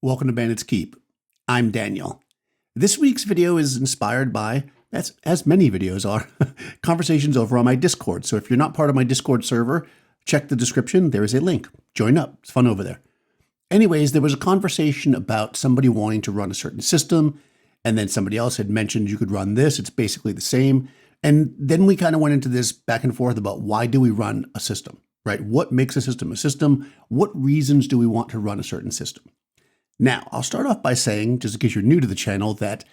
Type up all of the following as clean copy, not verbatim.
Welcome to Bandit's Keep. I'm Daniel. This week's video is inspired by, as many videos are, conversations over on my Discord. So if you're not part of my Discord server, check the description. There is a link. Join up. It's fun over there. Anyways, there was a conversation about somebody wanting to run a certain system, and then somebody else had mentioned you could run this. It's basically the same. And then we kind of went into this back and forth about why do we run a system, right? What makes a system a system? What reasons do we want to run a certain system? Now, I'll start off by saying, just in case you're new to the channel, that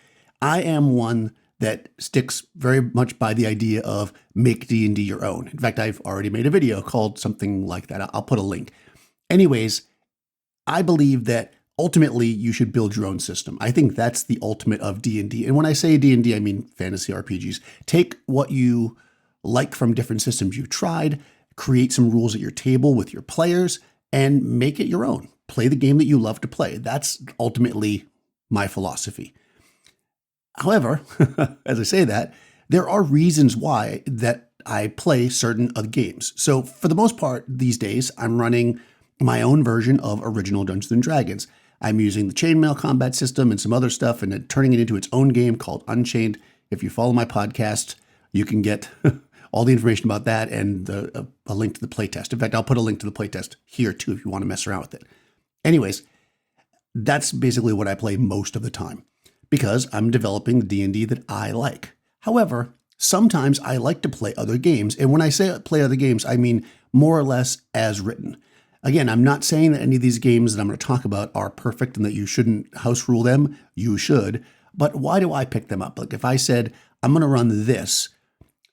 I am one that sticks very much by the idea of make D&D your own. In fact, I've already made a video called something like that. I'll put a link. Anyways, I believe that ultimately you should build your own system. I think that's the ultimate of D&D. And when I say D&D, I mean fantasy RPGs. Take what you like from different systems you've tried, create some rules at your table with your players, and make it your own. Play the game that you love to play. That's ultimately my philosophy. However, as I say that, there are reasons why that I play certain other games. So for the most part these days, I'm running my own version of original Dungeons & Dragons. I'm using the Chainmail combat system and some other stuff and then turning it into its own game called Unchained. If you follow my podcast, you can get all the information about that and a link to the playtest. In fact, I'll put a link to the playtest here too if you want to mess around with it. Anyways, that's basically what I play most of the time because I'm developing the D&D that I like. However, sometimes I like to play other games. And when I say play other games, I mean more or less as written. Again, I'm not saying that any of these games that I'm going to talk about are perfect and that you shouldn't house rule them. You should. But why do I pick them up? Like if I said, I'm going to run this,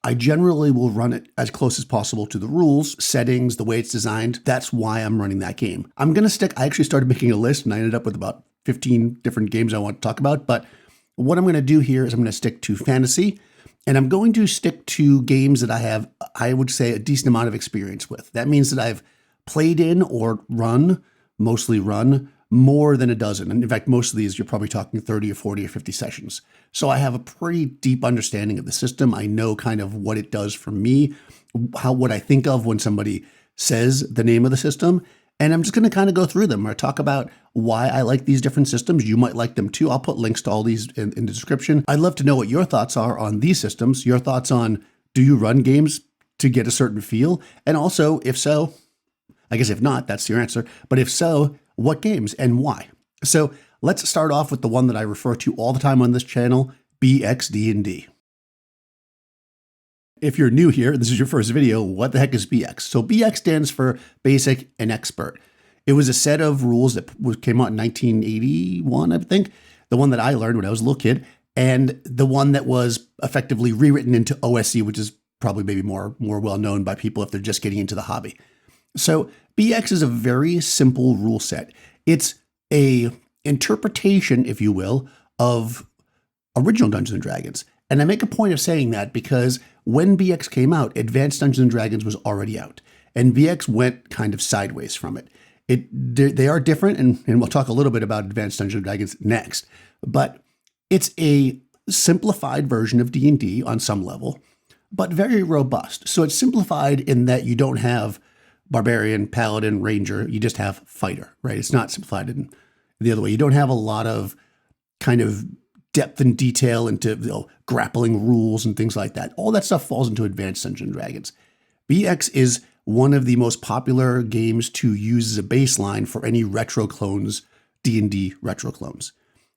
I generally will run it as close as possible to the rules, settings, the way it's designed. That's why I'm running that game. I actually started making a list and I ended up with about 15 different games I want to talk about. But what I'm going to do here is I'm going to stick to fantasy and I'm going to stick to games that I have, I would say, a decent amount of experience with. That means that I've played in or mostly run more than a dozen. And in fact, most of these, you're probably talking 30 or 40 or 50 sessions. So I have a pretty deep understanding of the system. I know kind of what it does for me, what I think of when somebody says the name of the system. And I'm just going to kind of go through them or talk about why I like these different systems. You might like them too. I'll put links to all these in the description. I'd love to know what your thoughts are on these systems, your thoughts on, do you run games to get a certain feel? And also, if so, I guess if not, that's your answer. But if so, what games and why? So let's start off with the one that I refer to all the time on this channel, BXD&D. If you're new here, this is your first video, what the heck is BX? So BX stands for Basic and Expert. It was a set of rules that came out in 1981, I think. The one that I learned when I was a little kid, and the one that was effectively rewritten into OSE, which is probably maybe more well known by people if they're just getting into the hobby. So BX is a very simple rule set. It's a interpretation, if you will, of original Dungeons & Dragons. And I make a point of saying that because when BX came out, Advanced Dungeons & Dragons was already out. And BX went kind of sideways from it. They are different, and we'll talk a little bit about Advanced Dungeons & Dragons next. But it's a simplified version of D&D on some level, but very robust. So it's simplified in that you don't have Barbarian, Paladin, Ranger, you just have Fighter, right? It's not simplified in the other way. You don't have a lot of kind of depth and detail into grappling rules and things like that. All that stuff falls into Advanced Dungeons & Dragons. BX is one of the most popular games to use as a baseline for any retro clones, D&D retro clones.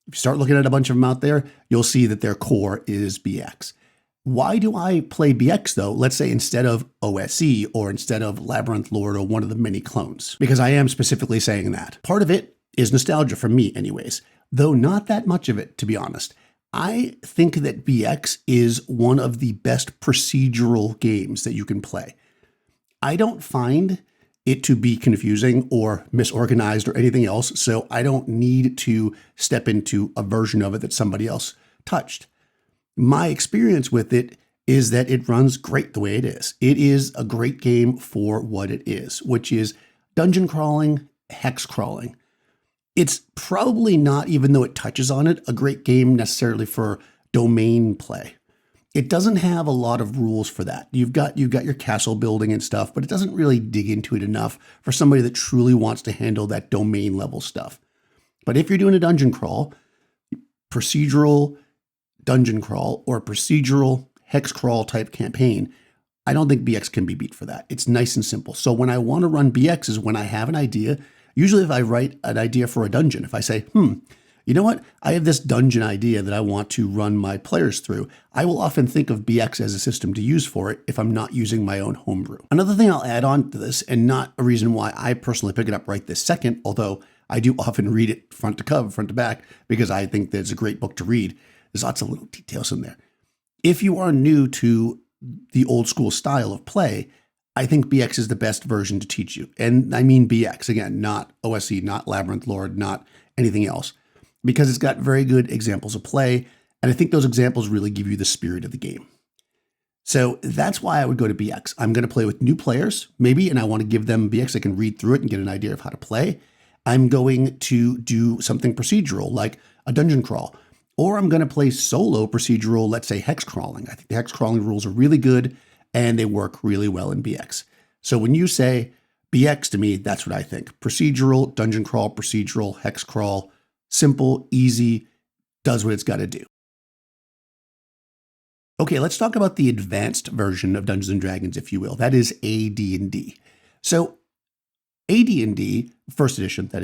If you start looking at a bunch of them out there, you'll see that their core is BX. Why do I play BX though? Let's say instead of OSE or instead of Labyrinth Lord or one of the many clones, because I am specifically saying that. Part of it is nostalgia for me anyways, though not that much of it, to be honest. I think that BX is one of the best procedural games that you can play. I don't find it to be confusing or misorganized or anything else, so I don't need to step into a version of it that somebody else touched. My experience with it is that it runs great the way it is. It is a great game for what it is, which is dungeon crawling, hex crawling. It's probably not, even though it touches on it, a great game necessarily for domain play. It doesn't have a lot of rules for that. You've got your castle building and stuff, but it doesn't really dig into it enough for somebody that truly wants to handle that domain level stuff. But if you're doing a dungeon crawl, procedural dungeon crawl, or procedural hex crawl type campaign, I don't think BX can be beat for that. It's nice and simple. So when I want to run BX is when I have an idea. Usually if I write an idea for a dungeon, if I say, you know what? I have this dungeon idea that I want to run my players through. I will often think of BX as a system to use for it if I'm not using my own homebrew. Another thing I'll add on to this, and not a reason why I personally pick it up right this second, although I do often read it front to cover, front to back, because I think that it's a great book to read. There's lots of little details in there. If you are new to the old school style of play, I think BX is the best version to teach you. And I mean BX, again, not OSE, not Labyrinth Lord, not anything else, because it's got very good examples of play. And I think those examples really give you the spirit of the game. So that's why I would go to BX. I'm going to play with new players, maybe, and I want to give them BX. I can read through it and get an idea of how to play. I'm going to do something procedural, like a dungeon crawl, or I'm going to play solo procedural, let's say hex crawling. I think the hex crawling rules are really good and they work really well in BX. So when you say BX to me, that's what I think. Procedural, dungeon crawl, procedural, hex crawl, simple, easy, does what it's got to do. Okay, let's talk about the advanced version of Dungeons and Dragons, if you will. That is AD&D. So AD&D, first edition, that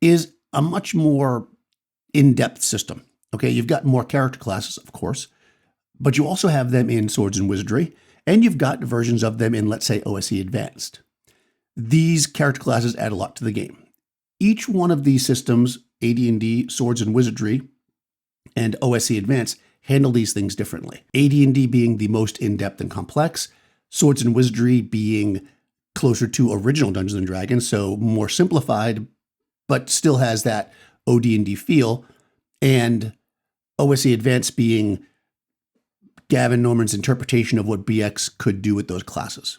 is a much more in-depth system. Okay, you've got more character classes, of course, but you also have them in Swords and Wizardry, and you've got versions of them in, let's say, OSE Advanced. These character classes add a lot to the game. Each one of these systems, AD&D, Swords and Wizardry, and OSE Advanced, handle these things differently. AD&D being the most in-depth and complex, Swords and Wizardry being closer to original Dungeons and Dragons, so more simplified, but still has that OD&D feel, and OSE Advanced being Gavin Norman's interpretation of what BX could do with those classes.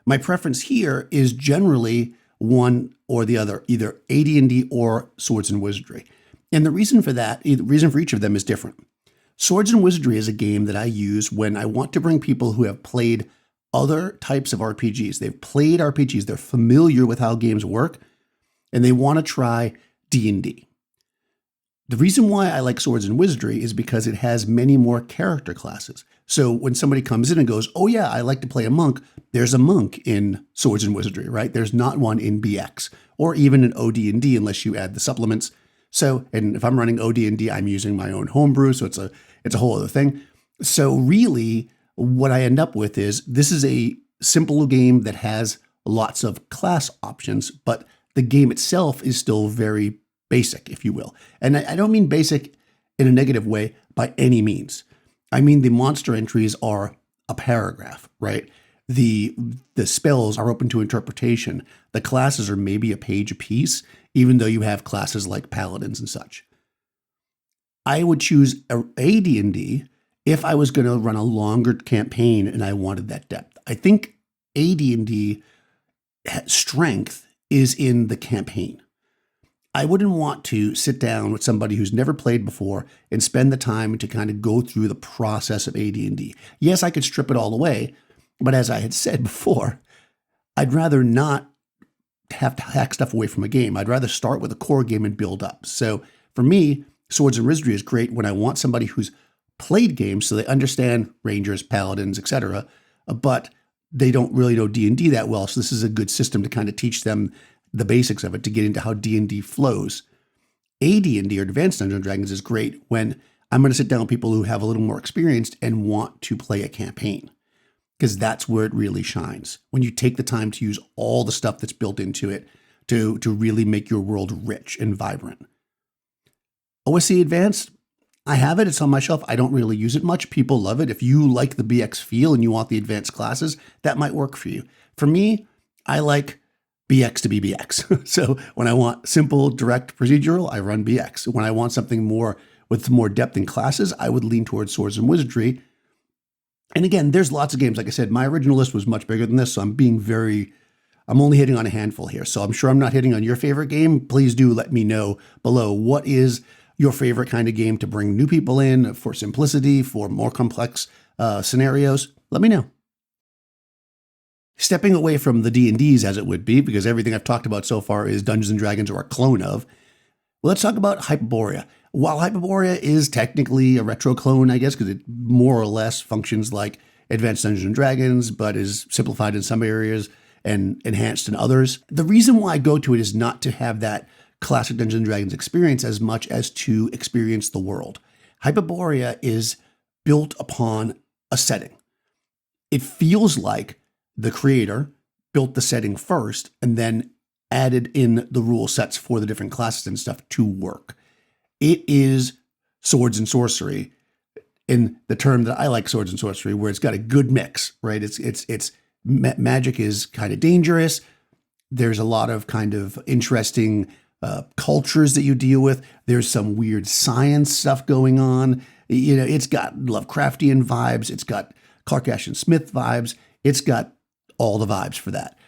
My preference here is generally one or the other, either AD&D or Swords and Wizardry. And the reason for that, the reason for each of them is different. Swords and Wizardry is a game that I use when I want to bring people who have played other types of RPGs. They've played RPGs, they're familiar with how games work, and they want to try D&D. The reason why I like Swords and Wizardry is because it has many more character classes. So when somebody comes in and goes, oh yeah, I like to play a monk, there's a monk in Swords and Wizardry, right? There's not one in BX or even in OD&D unless you add the supplements. So, and if I'm running OD&D, I'm using my own homebrew, so it's a whole other thing. So really what I end up with is this is a simple game that has lots of class options, but the game itself is still very basic, if you will. And I don't mean basic in a negative way by any means. I mean, the monster entries are a paragraph, right? The spells are open to interpretation. The classes are maybe a page apiece, even though you have classes like paladins and such. I would choose AD&D if I was going to run a longer campaign and I wanted that depth. I think AD&D strength is in the campaign. I wouldn't want to sit down with somebody who's never played before and spend the time to kind of go through the process of AD&D. Yes, I could strip it all away, but as I had said before, I'd rather not have to hack stuff away from a game. I'd rather start with a core game and build up. So for me, Swords and Wizardry is great when I want somebody who's played games so they understand Rangers, Paladins, etc., but they don't really know D&D that well. So this is a good system to kind of teach them the basics of it, to get into how D&D flows. AD&D or Advanced Dungeons & Dragons is great when I'm going to sit down with people who have a little more experience and want to play a campaign, because that's where it really shines. When you take the time to use all the stuff that's built into it to really make your world rich and vibrant. OSE Advanced, I have it. It's on my shelf. I don't really use it much. People love it. If you like the BX feel and you want the advanced classes, that might work for you. For me, I like BX to be BX. So when I want simple, direct procedural, I run BX. When I want something more with more depth in classes, I would lean towards Swords and Wizardry. And again, there's lots of games. Like I said, my original list was much bigger than this, so I'm only hitting on a handful here. So I'm sure I'm not hitting on your favorite game. Please do let me know below. What is your favorite kind of game to bring new people in for simplicity, for more complex scenarios? Let me know. Stepping away from the D&Ds as it would be, because everything I've talked about so far is Dungeons & Dragons or a clone of, Let's talk about HYBRIA. While HYBRIA is technically a retro clone, I guess, because it more or less functions like Advanced Dungeons and Dragons, but is simplified in some areas and enhanced in others. The reason why I go to it is not to have that classic Dungeons and Dragons experience as much as to experience the world. HYBRIA is built upon a setting. It feels like the creator built the setting first and then added in the rule sets for the different classes and stuff to work. It is swords and sorcery in the term that I like, swords and sorcery, where it's got a good mix, right? It's magic is kind of dangerous. There's a lot of kind of interesting cultures that you deal with. There's some weird science stuff going on. You know, it's got Lovecraftian vibes. It's got Clark Ashton Smith vibes. It's got all the vibes for that.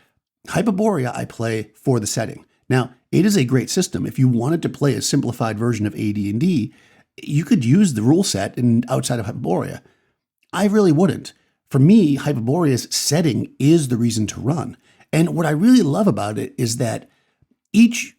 HYBRIA I play for the setting. Now, it is a great system. If you wanted to play a simplified version of AD&D, you could use the rule set outside of HYBRIA. I really wouldn't. For me, HYBRIA's setting is the reason to run. And what I really love about it is that each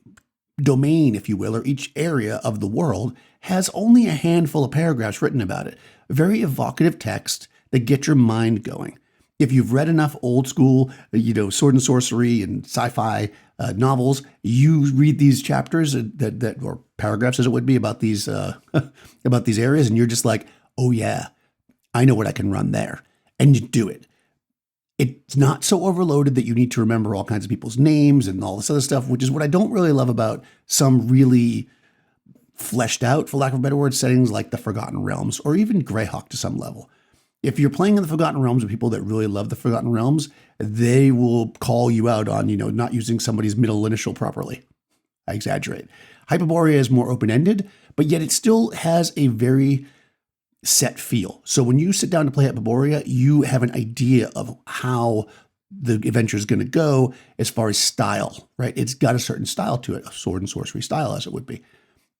domain, if you will, or each area of the world has only a handful of paragraphs written about it. Very evocative text that get your mind going. If you've read enough old school, sword and sorcery and sci-fi novels, you read these chapters that or paragraphs as it would be about these about these areas, and you're just like, oh yeah, I know what I can run there, and you do it. It's not so overloaded that you need to remember all kinds of people's names and all this other stuff, which is what I don't really love about some really fleshed out, for lack of a better word, settings like the Forgotten Realms or even Greyhawk to some level. If you're playing in the Forgotten Realms with people that really love the Forgotten Realms, they will call you out on, not using somebody's middle initial properly. I exaggerate. HYBRIA is more open-ended, but yet it still has a very set feel. So when you sit down to play HYBRIA, you have an idea of how the adventure is going to go as far as style, right? It's got a certain style to it, a sword and sorcery style as it would be.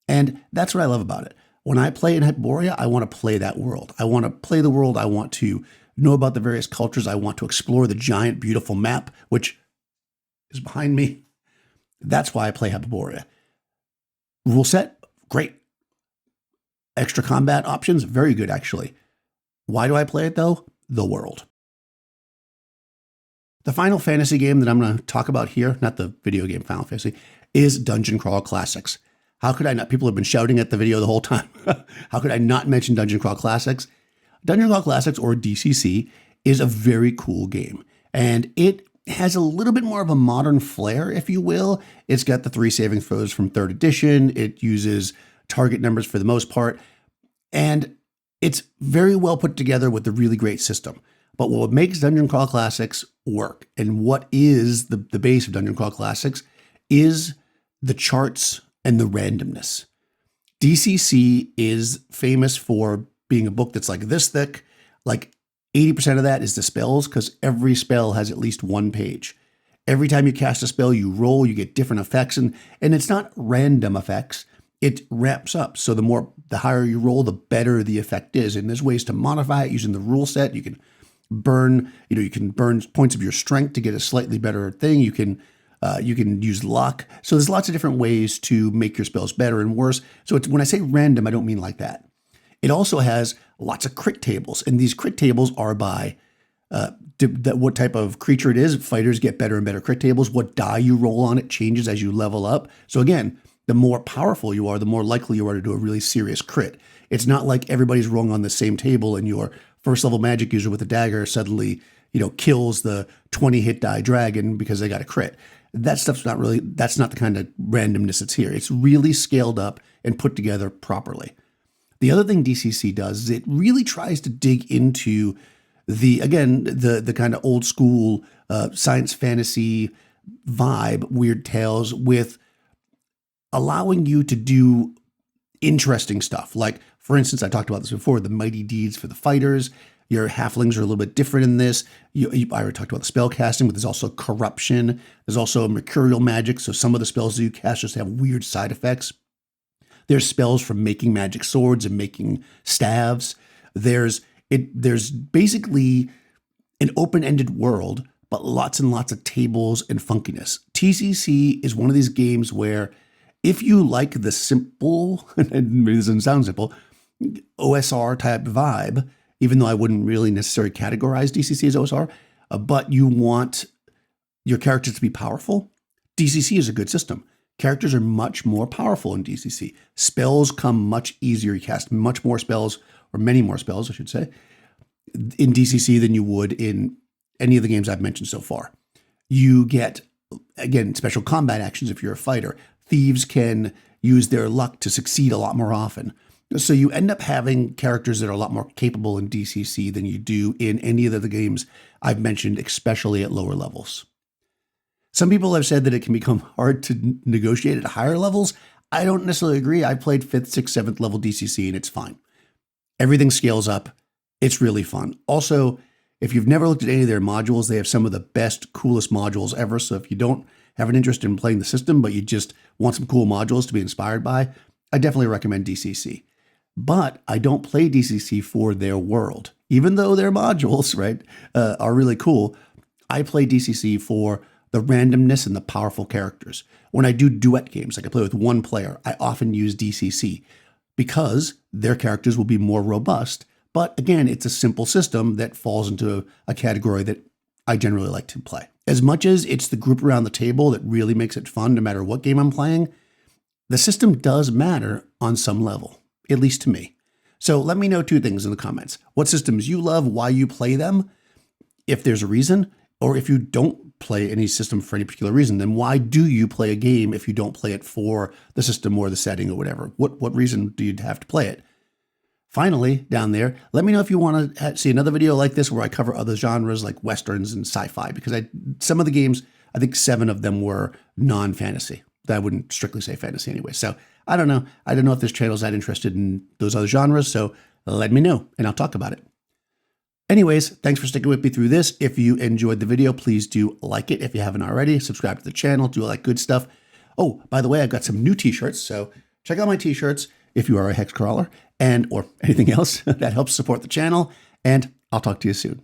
And that's what I love about it. When I play in HYBRIA, I want to play that world. I want to play the world. I want to know about the various cultures. I want to explore the giant, beautiful map, which is behind me. That's why I play HYBRIA. Rule set, great. Extra combat options, very good, actually. Why do I play it, though? The world. The Final Fantasy game that I'm going to talk about here, not the video game Final Fantasy, is Dungeon Crawl Classics. How could I not? People have been shouting at the video the whole time. How could I not mention Dungeon Crawl Classics? Dungeon Crawl Classics, or DCC, is a very cool game. And it has a little bit more of a modern flair, if you will. It's got the 3 saving throws from 3rd edition. It uses target numbers for the most part. And it's very well put together with a really great system. But what makes Dungeon Crawl Classics work, and what is the base of Dungeon Crawl Classics, is the charts and the randomness. DCC is famous for being a book that's like this thick. Like 80% of that is the spells, because every spell has at least 1 page. Every time you cast a spell, you roll, you get different effects, and it's not random effects. It ramps up. So the higher you roll, the better the effect is. And there's ways to modify it using the rule set. You can burn points of your strength to get a slightly better thing. You can use luck. So there's lots of different ways to make your spells better and worse. So when I say random, I don't mean like that. It also has lots of crit tables, and these crit tables are by what type of creature it is. Fighters get better and better crit tables. What die you roll on it changes as you level up. So again, the more powerful you are, the more likely you are to do a really serious crit. It's not like everybody's rolling on the same table and your first level magic user with a dagger suddenly, kills the 20 hit die dragon because they got a crit. That's not the kind of randomness that's here. It's really scaled up and put together properly. The other thing DCC does is it really tries to dig into the kind of old school science fantasy vibe, Weird Tales, with allowing you to do interesting stuff. Like, for instance, I talked about this before, the mighty deeds for the fighters. Your halflings are a little bit different in this. I already talked about the spell casting, but there's also corruption. There's also mercurial magic. So some of the spells that you cast just have weird side effects. There's spells for making magic swords and making staves. There's basically an open-ended world, but lots and lots of tables and funkiness. TCC is one of these games where If you like the simple, and maybe this doesn't sound simple, OSR type vibe, even though I wouldn't really necessarily categorize DCC as OSR, but you want your characters to be powerful, DCC is a good system. Characters are much more powerful in DCC. Spells come much easier. You cast much more spells, or many more spells, I should say, in DCC than you would in any of the games I've mentioned so far. You get, again, special combat actions if you're a fighter. Thieves can use their luck to succeed a lot more often. So you end up having characters that are a lot more capable in DCC than you do in any of the games I've mentioned, especially at lower levels. Some people have said that it can become hard to negotiate at higher levels. I don't necessarily agree. I played 5th, 6th, 7th level DCC and it's fine. Everything scales up. It's really fun. Also, if you've never looked at any of their modules, they have some of the best, coolest modules ever. So if you don't have an interest in playing the system, but you just want some cool modules to be inspired by, I definitely recommend DCC. But I don't play DCC for their world. Even though their modules, right, are really cool, I play DCC for the randomness and the powerful characters. When I do duet games, like I play with one player, I often use DCC because their characters will be more robust. But again, it's a simple system that falls into a category that I generally like to play. As much as it's the group around the table that really makes it fun no matter what game I'm playing, the system does matter on some level, at least to me. So let me know 2 things in the comments. What systems you love, why you play them, if there's a reason, or if you don't play any system for any particular reason, then why do you play a game if you don't play it for the system or the setting or whatever? What reason do you have to play it? Finally, down there, let me know if you want to see another video like this where I cover other genres like Westerns and sci-fi, because some of the games, I think 7 of them were non-fantasy. I wouldn't strictly say fantasy anyway. So I don't know. I don't know if this channel's that interested in those other genres, so let me know and I'll talk about it. Anyways, thanks for sticking with me through this. If you enjoyed the video, please do like it if you haven't already. Subscribe to the channel, do all that good stuff. Oh, by the way, I've got some new t-shirts, so check out my t-shirts if you are a hex crawler or anything else that helps support the channel, and I'll talk to you soon.